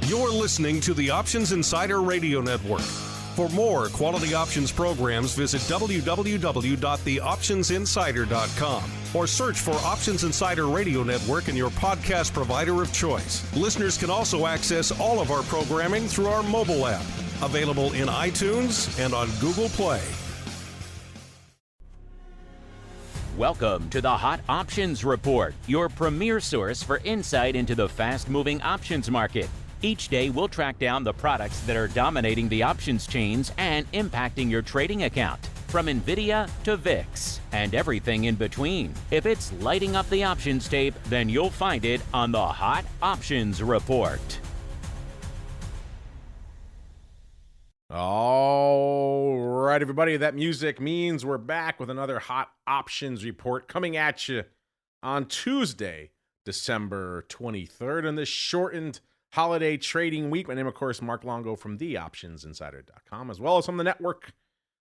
You're listening to the Options Insider Radio Network. For more quality options programs, visit www.theoptionsinsider.com or search for Options Insider Radio Network in your podcast provider of choice. Listeners can also access all of our programming through our mobile app, available in iTunes and on Google Play. Welcome to the Hot Options Report, your premier source for insight into the fast-moving options market. Each day, we'll track down the products that are dominating the options chains and impacting your trading account, from Nvidia to VIX and everything in between. If it's lighting up the options tape, then you'll find it on the Hot Options Report. All right, everybody, that music means we're back with another Hot Options Report coming at you on Tuesday, December 23rd, in this shortened holiday trading week. My name, of course, Mark Longo from theoptionsinsider.com, as well as from the network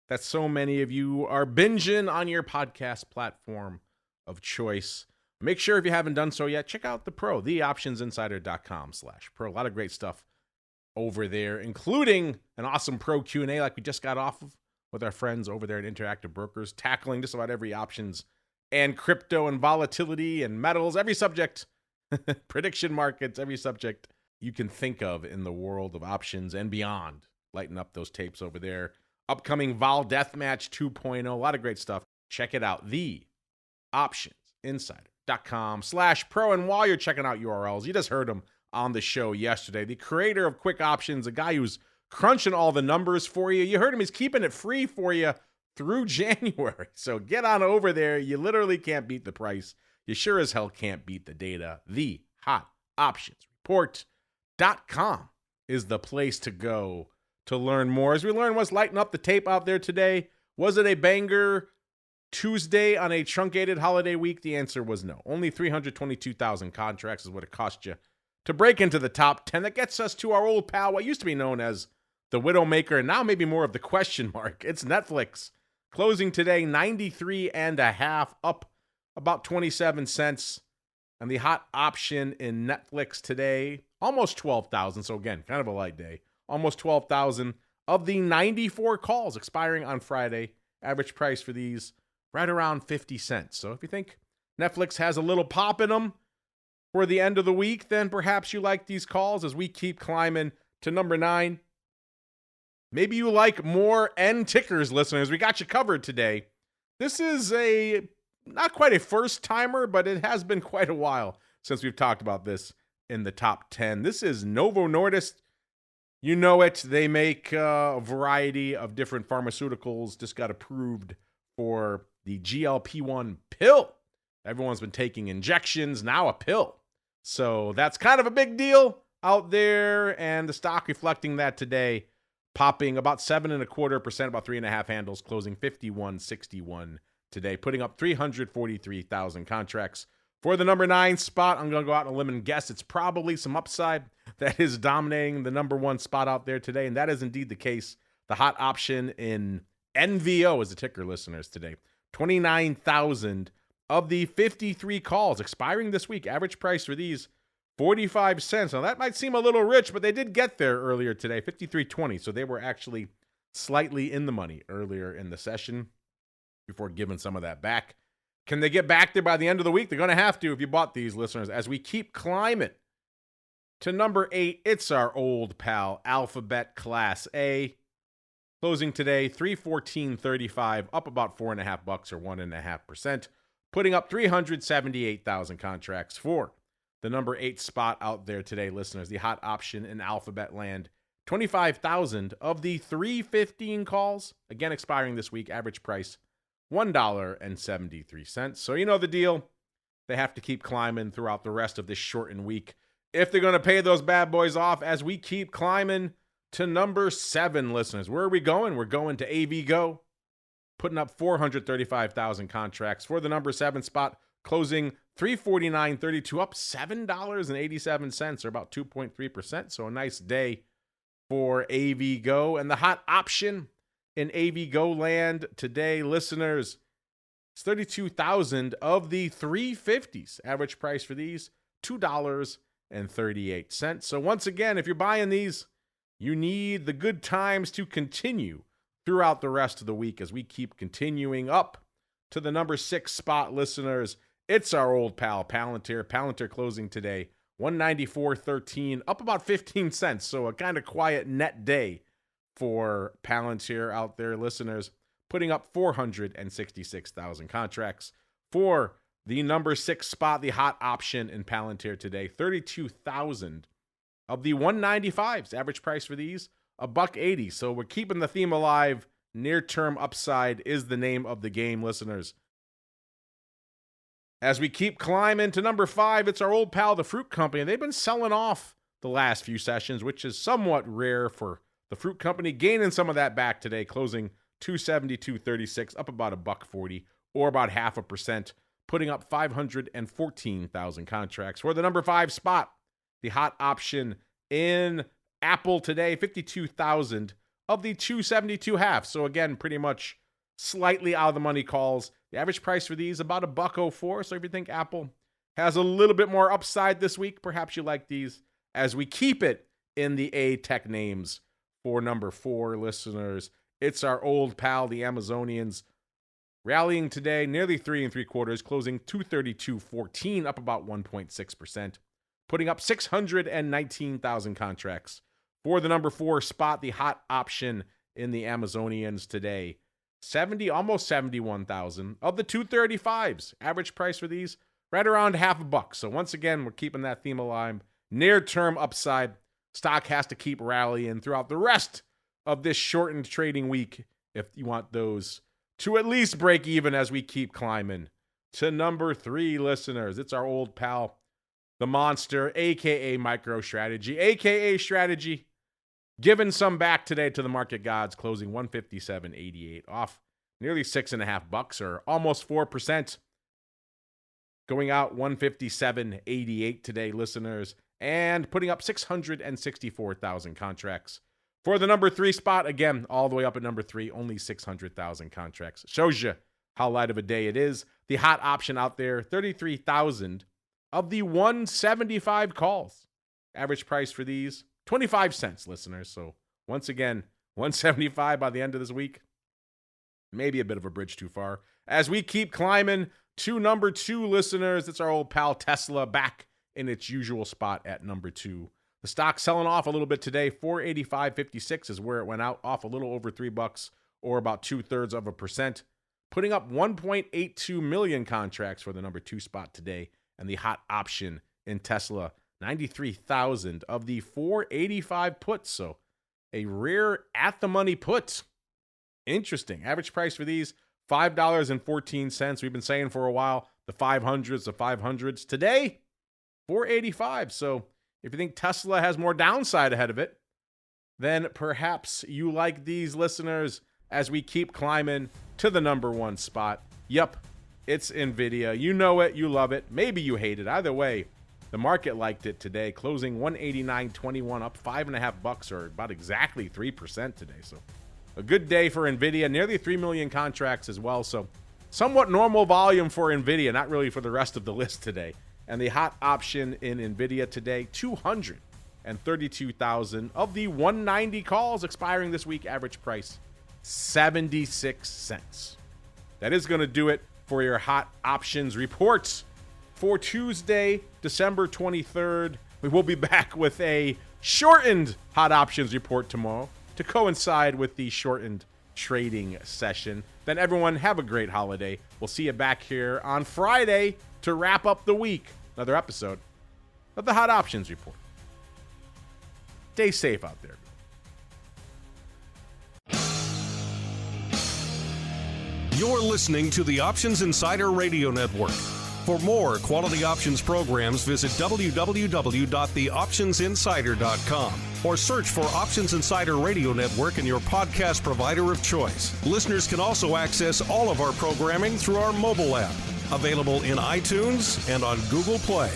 that so many of you are binging on your podcast platform of choice. Make sure, if you haven't done so yet, check out the Pro, theoptionsinsider.com/pro. A lot of great stuff over there, including an awesome Pro Q&A like we just got off of with our friends over there at Interactive Brokers, tackling just about every options and crypto and volatility and metals, every subject, prediction markets, every subject you can think of in the world of options and beyond. Lighten up those tapes over there. Upcoming Vol Deathmatch 2.0, a lot of great stuff. Check it out, theoptionsinsider.com/pro. And while you're checking out URLs, you just heard them on the show yesterday. The creator of Quick Options, a guy who's crunching all the numbers for you. You heard him, he's keeping it free for you through January. So get on over there. You literally can't beat the price. You sure as hell can't beat the data. The Hot Options Report.com is the place to go to learn more. As we learn what's lighting up the tape out there today, was it a banger Tuesday on a truncated holiday week? The answer was no. Only 322,000 contracts is what it cost you to break into the top 10. That gets us to our old pal, what used to be known as the Widowmaker, and now maybe more of the question mark. It's Netflix. Closing today, 93.5, up about 27 cents. And the hot option in Netflix today, almost 12,000. So again, kind of a light day. Almost 12,000 of the 94 calls expiring on Friday. Average price for these right around 50 cents. So if you think Netflix has a little pop in them for the end of the week, then perhaps you like these calls as we keep climbing to number 9. Maybe you like more N tickers, listeners. We got you covered today. This is not quite a first timer, but it has been quite a while since we've talked about this in the top 10. This is Novo Nordisk. You know it. They make a variety of different pharmaceuticals. Just got approved for the GLP-1 pill. Everyone's been taking injections, now a pill. So that's kind of a big deal out there, and the stock reflecting that today, popping about 7.25%, about 3.5 handles, closing 51.61 today, putting up 343,000 contracts. For the number 9 spot, I'm going to go out on a limb and guess it's probably some upside that is dominating the number 1 spot out there today, and that is indeed the case. The hot option in NVO is the ticker, listeners, today. 29,000 of the 53 calls expiring this week. Average price for these, 45 cents. Now, that might seem a little rich, but they did get there earlier today, 53.20. So they were actually slightly in the money earlier in the session before giving some of that back. Can they get back there by the end of the week? They're going to have to if you bought these, listeners. As we keep climbing to number 8, it's our old pal, Alphabet Class A. Closing today, $314.35, up about $4.50 or 1.5%, putting up 378,000 contracts for the number 8 spot out there today, listeners. The hot option in Alphabet land, 25,000 of the 315 calls, again expiring this week. Average price, $1.73. So you know the deal. They have to keep climbing throughout the rest of this shortened week if they're going to pay those bad boys off, as we keep climbing to number 7, listeners. Where are we going? We're going to AVGO, putting up 435,000 contracts for the number 7 spot, closing $349.32, up $7.87, or about 2.3%. So a nice day for AVGO. And the hot option in AVGO land today, listeners, it's 32,000 of the 350s. Average price for these, $2.80. So once again, if you're buying these, you need the good times to continue throughout the rest of the week as we keep continuing up to the number 6 spot, listeners. It's our old pal, Palantir. Palantir closing today, $194.13, up about 15 cents. So a kind of quiet net day for Palantir out there, listeners, putting up 466,000 contracts. For the number 6 spot, the hot option in Palantir today, 32,000 of the 195s. Average price for these, $1.80. So we're keeping the theme alive. Near-term upside is the name of the game, listeners. As we keep climbing to number 5, it's our old pal, the fruit company. They've been selling off the last few sessions, which is somewhat rare for the fruit company, gaining some of that back today, closing 272.36, up about $1.40 or about 0.5%, putting up 514,000 contracts. For the number 5 spot, the hot option in Apple today, 52,000 of the 272.5. So again, pretty much slightly out of the money calls. The average price for these about $1.04. So if you think Apple has a little bit more upside this week, perhaps you like these as we keep it in the A tech names. For number 4, listeners, it's our old pal, the Amazonians, rallying today nearly 3 3/4, closing 232.14, up about 1.6%, putting up 619,000 contracts. For the number 4 spot, the hot option in the Amazonians today, almost 71,000 of the 235s. Average price for these, right around $0.50. So once again, we're keeping that theme alive. Near-term upside. Stock has to keep rallying throughout the rest of this shortened trading week if you want those to at least break even as we keep climbing. To number 3, listeners, it's our old pal, the monster, a.k.a. MicroStrategy, a.k.a. Strategy, giving some back today to the market gods, closing 157.88, off nearly $6.50 or almost 4%. Going out 157.88 today, listeners, and putting up 664,000 contracts. For the number 3 spot, again, all the way up at number 3, only 600,000 contracts. Shows you how light of a day it is. The hot option out there, 33,000 of the 175 calls. Average price for these, 25 cents, listeners. So once again, 175 by the end of this week. Maybe a bit of a bridge too far. As we keep climbing to number 2, listeners, it's our old pal Tesla, back in its usual spot at number 2. The stock selling off a little bit today. 485.56 is where it went out, off a little over $3 or about 2/3%, putting up 1.82 million contracts for the number 2 spot today. And the hot option in Tesla, 93,000 of the 485 puts. So a rare at the money put. Interesting. Average price for these, $5.14. We've been saying for a while, the 500s. Today, 485. So if you think Tesla has more downside ahead of it, then perhaps you like these, listeners, as we keep climbing to the number 1 spot. Yep, it's Nvidia. You know it, you love it. Maybe you hate it. Either way, the market liked it today, closing 189.21, up $5.50 or about exactly 3% today. So a good day for Nvidia, nearly 3 million contracts as well. So somewhat normal volume for Nvidia, not really for the rest of the list today. And the hot option in Nvidia today, 232,000 of the 190 calls expiring this week. Average price, 76 cents. That is going to do it for your hot options reports for Tuesday, December 23rd. We will be back with a shortened hot options report tomorrow to coincide with the shortened trading session. Then everyone have a great holiday. We'll see you back here on Friday to wrap up the week. Another episode of the Hot Options Report. Stay safe out there. You're listening to the Options Insider Radio Network. For more quality options programs, visit www.theoptionsinsider.com or search for Options Insider Radio Network in your podcast provider of choice. Listeners can also access all of our programming through our mobile app, available in iTunes and on Google Play.